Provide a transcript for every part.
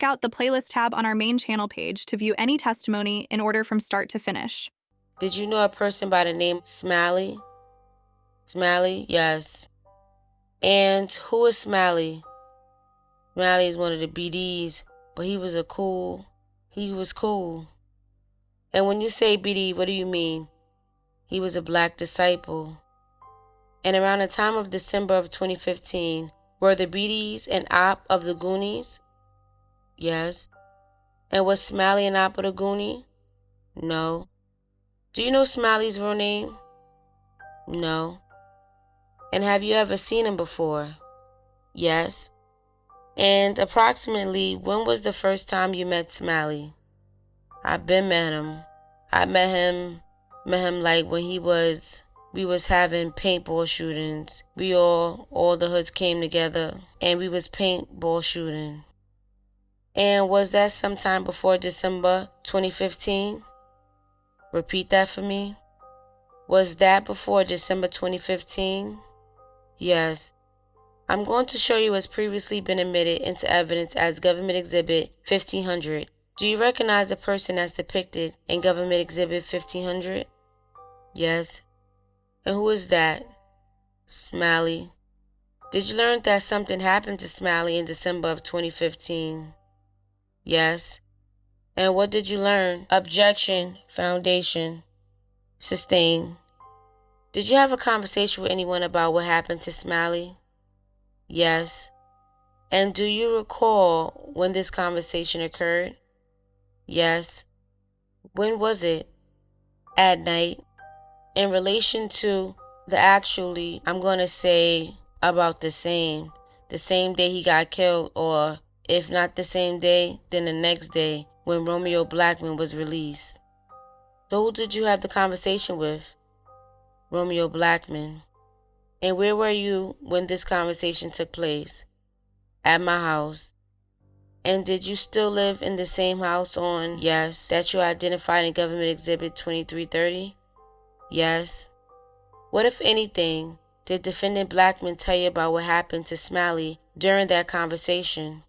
check out the playlist tab on our main channel page to view any testimony in order from start to finish. Did you know a person by the name Smiley? Smiley? Yes. And who is Smiley? Smiley is one of the BDs, but he was cool. And when you say BD, what do you mean? He was a black disciple. And around the time of December of 2015, were the BDs an op of the Goonies? Yes. And was Smiley an op of the Goonie? No. Do you know Smiley's real name? No. And have you ever seen him before? Yes. And approximately when was the first time you met Smiley? I've been met him. I met him like when we was having paintball shootings. We all the hoods came together and we was paintball shooting. And was that sometime before December 2015? Repeat that for me. Was that before December 2015? Yes. I'm going to show you what's previously been admitted into evidence as Government Exhibit 1500. Do you recognize the person that's depicted in Government Exhibit 1500? Yes. And who is that? Smiley. Did you learn that something happened to Smiley in December of 2015? Yes. And what did you learn? Objection. Foundation. Sustain. Did you have a conversation with anyone about what happened to Smiley? Yes. And do you recall when this conversation occurred? Yes. When was it? At night. In relation to I'm going to say about the same day he got killed, or if not the same day, then the next day when Romeo Blackman was released. So who did you have the conversation with? Romeo Blackman. And where were you when this conversation took place? At my house. And did you still live in the same house that you identified in Government Exhibit 2330? Yes. What, if anything, did Defendant Blackman tell you about what happened to Smiley during that conversation?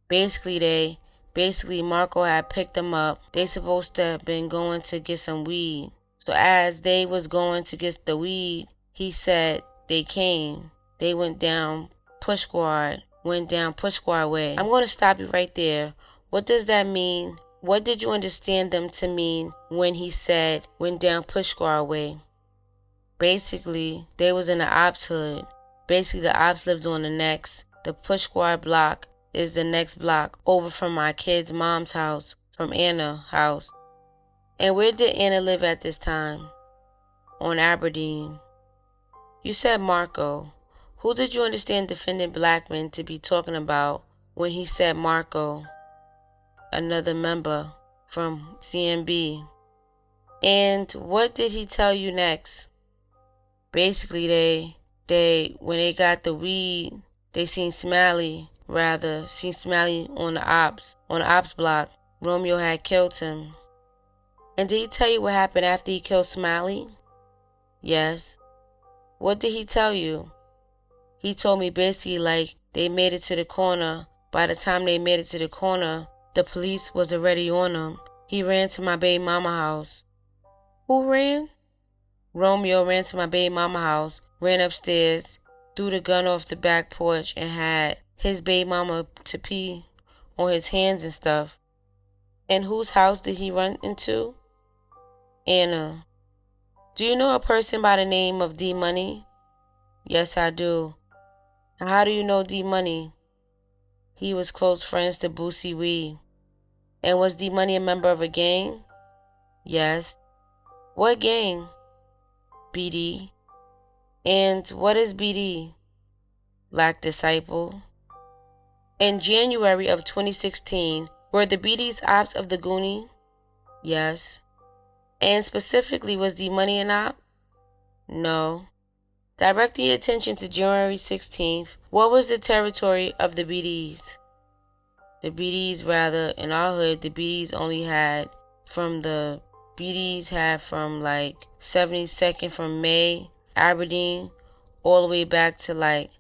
Basically, Marco had picked them up. They supposed to have been going to get some weed. So as they was going to get the weed, he said they came. They went down Push Squad way. I'm going to stop you right there. What does that mean? What did you understand them to mean when he said went down Push Squad way? Basically, they was in the ops hood. Basically, the ops lived on the Push Squad block is the next block over from my kid's mom's house, from Anna's house. And where did Anna live at this time? On Aberdeen. You said Marco. Who did you understand Defendant Blackman to be talking about when he said Marco? Another member from CMB. And what did he tell you next? Basically, they when they got the weed, they seen Smiley on the ops block. Romeo had killed him. And did he tell you what happened after he killed Smiley? Yes. What did he tell you? He told me basically like they made it to the corner. By the time they made it to the corner, the police was already on him. He ran to my baby mama house. Who ran? Romeo ran to my baby mama house, ran upstairs, threw the gun off the back porch, and had his baby mama to pee on his hands and stuff. And whose house did he run into? Anna. Do you know a person by the name of D Money? Yes, I do. And how do you know D Money? He was close friends to Boosie Wee. And was D Money a member of a gang? Yes. What gang? BD. And what is BD? Black Disciple. In January of 2016, were the BDs ops of the Goonie? Yes. And specifically, was D Money an op? No. Direct your attention to January 16th. What was the territory of the BDs? The BDs, in our hood, the BDs had from like 72nd from May, Aberdeen, all the way back to like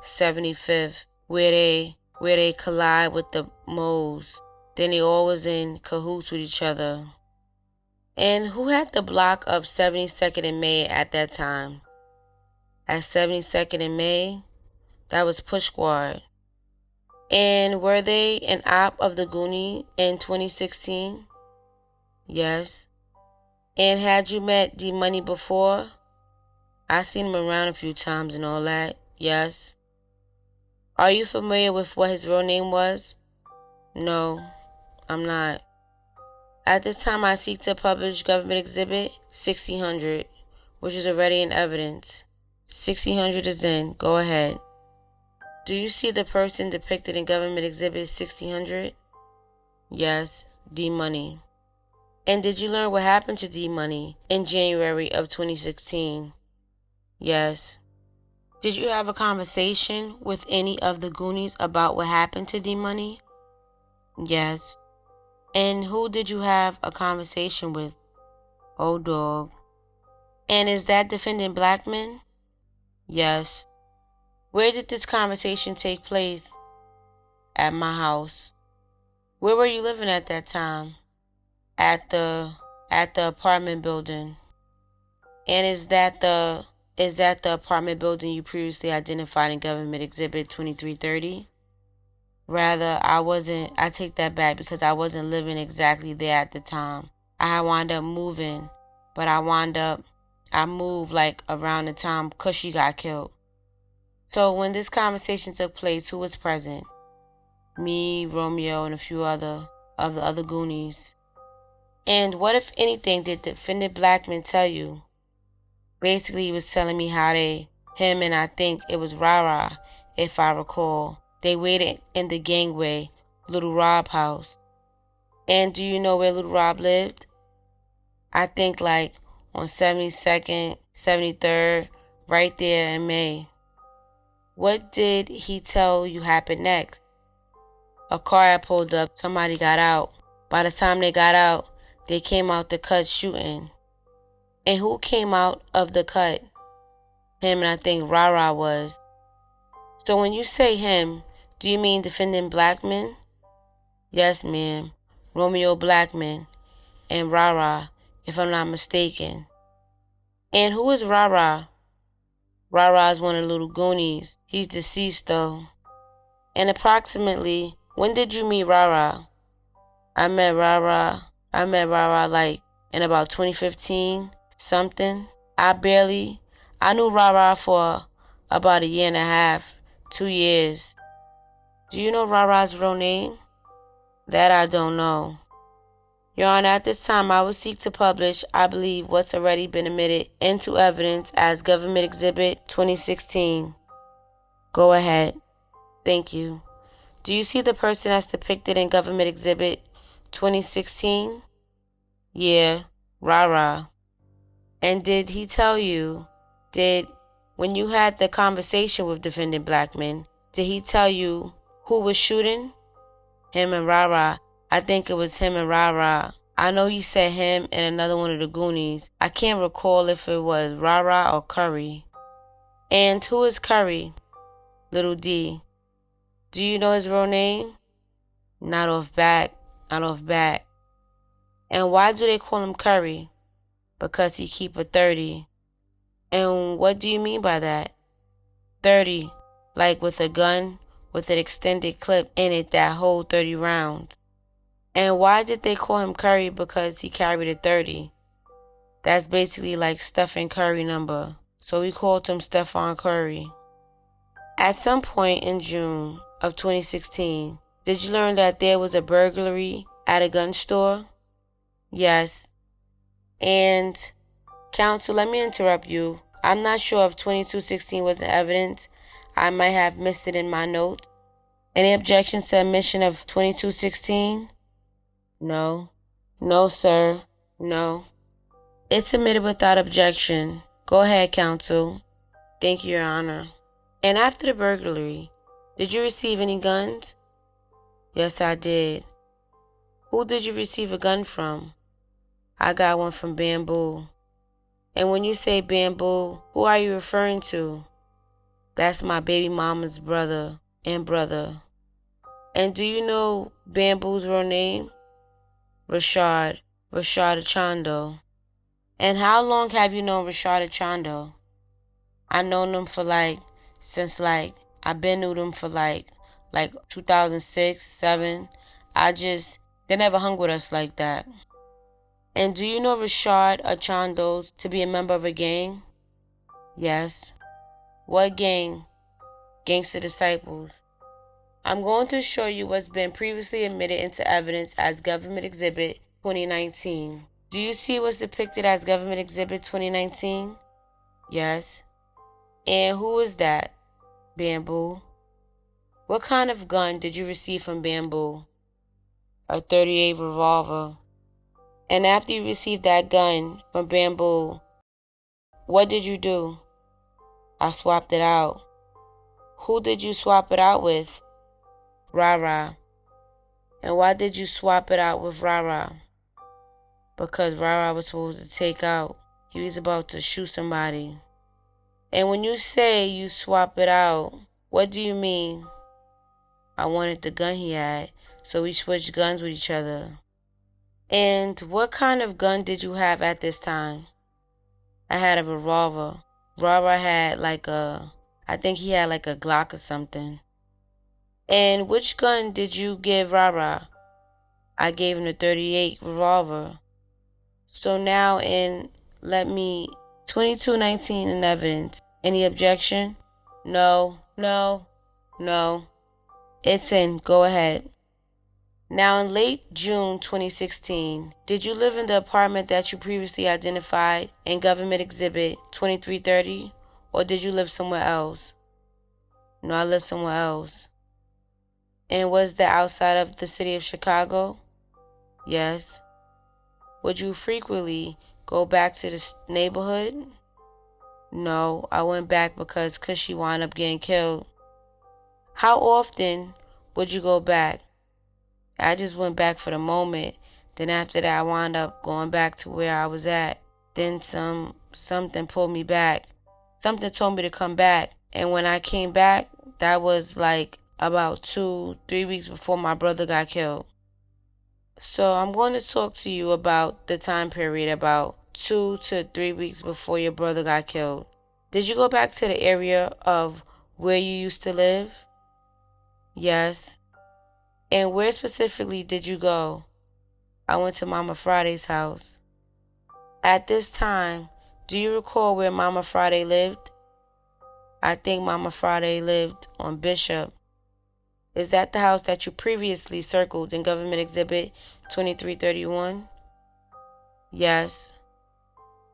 75th, where they where they collide with the moles. Then they all was in cahoots with each other. And who had the block of 72nd and May at that time? At 72nd and May, that was Push Squad. And were they an op of the Goonie in 2016? Yes. And had you met D-Money before? I seen him around a few times and all that. Yes. Are you familiar with what his real name was? No, I'm not. At this time, I seek to publish Government Exhibit 1600, which is already in evidence. 1600 is in. Go ahead. Do you see the person depicted in Government Exhibit 1600? Yes, D-Money. And did you learn what happened to D-Money in January of 2016? Yes. Did you have a conversation with any of the Goonies about what happened to D-Money? Yes. And who did you have a conversation with? O-Dogg. And is that Defendant Blackman? Yes. Where did this conversation take place? At my house. Where were you living at that time? At the apartment building. And is that the apartment building you previously identified in Government Exhibit 2330? Rather, I take that back because I wasn't living exactly there at the time. I wound up moving, but I moved like around the time Cushy got killed. So when this conversation took place, who was present? Me, Romeo, and a few of the other Goonies. And what, if anything, did Defendant Blackman tell you? Basically, he was telling me how him and I think it was Rara, if I recall, they waited in the gangway, Little Rob house. And do you know where Little Rob lived? I think like on 72nd, 73rd, right there in May. What did he tell you happened next? A car had pulled up, somebody got out. By the time they got out, they came out the cut shooting. And who came out of the cut? Him, and I think Rara was. So when you say him, do you mean Defendant Blackman? Yes, ma'am. Romeo Blackman and Rara, if I'm not mistaken. And who is Rara? Rara is one of the little Goonies. He's deceased though. And approximately, when did you meet Rara? I met Rara like in about 2015, something. I knew Rara for about 1.5 years, 2 years. Do you know Rara's real name? That I don't know. Your Honor, at this time I would seek to publish, I believe, what's already been admitted into evidence as Government Exhibit 2016. Go ahead. Thank you. Do you see the person that's depicted in Government Exhibit 2016? Yeah, Rara. And did he tell you, when you had the conversation with Defendant Blackman, did he tell you who was shooting? Him and Rara. I think it was him and Rara. I know he said him and another one of the Goonies. I can't recall if it was Rara or Curry. And who is Curry? Little D. Do you know his real name? Not off bat. And why do they call him Curry? Because he keep a 30. And what do you mean by that? 30, like with a gun with an extended clip in it that hold 30 rounds. And why did they call him Curry? Because he carried a 30. That's basically like Stephen Curry number. So we called him Stephon Curry. At some point in June of 2016, did you learn that there was a burglary at a gun store? Yes. And, counsel, let me interrupt you. I'm not sure if 2216 was in evidence. I might have missed it in my notes. Any objections to admission of 2216? No. No, sir. No. It's admitted without objection. Go ahead, counsel. Thank you, Your Honor. And after the burglary, did you receive any guns? Yes, I did. Who did you receive a gun from? I got one from Bamboo. And when you say Bamboo, who are you referring to? That's my baby mama's brother and brother. And do you know Bamboo's real name? Rashad Achando. And how long have you known Rashad Achando? I known him for since I've been with him for like 2006, 7. They never hung with us like that. And do you know Rashad Achando to be a member of a gang? Yes. What gang? Gangster Disciples. I'm going to show you what's been previously admitted into evidence as Government Exhibit 2019. Do you see what's depicted as Government Exhibit 2019? Yes. And who is that? Bamboo. What kind of gun did you receive from Bamboo? A .38 revolver. And after you received that gun from Bamboo, what did you do? I swapped it out. Who did you swap it out with? Rara. And why did you swap it out with Rara? Because Rara was supposed to take out. He was about to shoot somebody. And when you say you swap it out, what do you mean? I wanted the gun he had, so we switched guns with each other. And what kind of gun did you have at this time? I had a revolver. Rara had I think he had a Glock or something. And which gun did you give Rara? I gave him the .38 revolver. So now let me 2219 in evidence. Any objection? No. It's in. Go ahead. Now in late June 2016, did you live in the apartment that you previously identified in Government Exhibit 2330, or did you live somewhere else? No, I lived somewhere else. And was that outside of the city of Chicago? Yes. Would you frequently go back to this neighborhood? No, I went back because Cushy wound up getting killed. How often would you go back? I just went back for the moment. Then after that, I wound up going back to where I was at. Then something pulled me back. Something told me to come back. And when I came back, that was about 2-3 weeks before my brother got killed. So I'm going to talk to you about the time period about 2 to 3 weeks before your brother got killed. Did you go back to the area of where you used to live? Yes. And where specifically did you go? I went to Mama Friday's house. At this time, do you recall where Mama Friday lived? I think Mama Friday lived on Bishop. Is that the house that you previously circled in Government Exhibit 2331? Yes.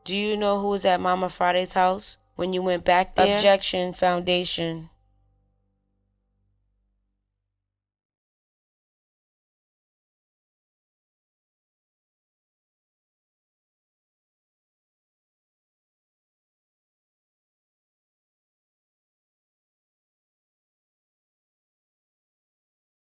Do you know who was at Mama Friday's house when you went back there? Objection, Foundation.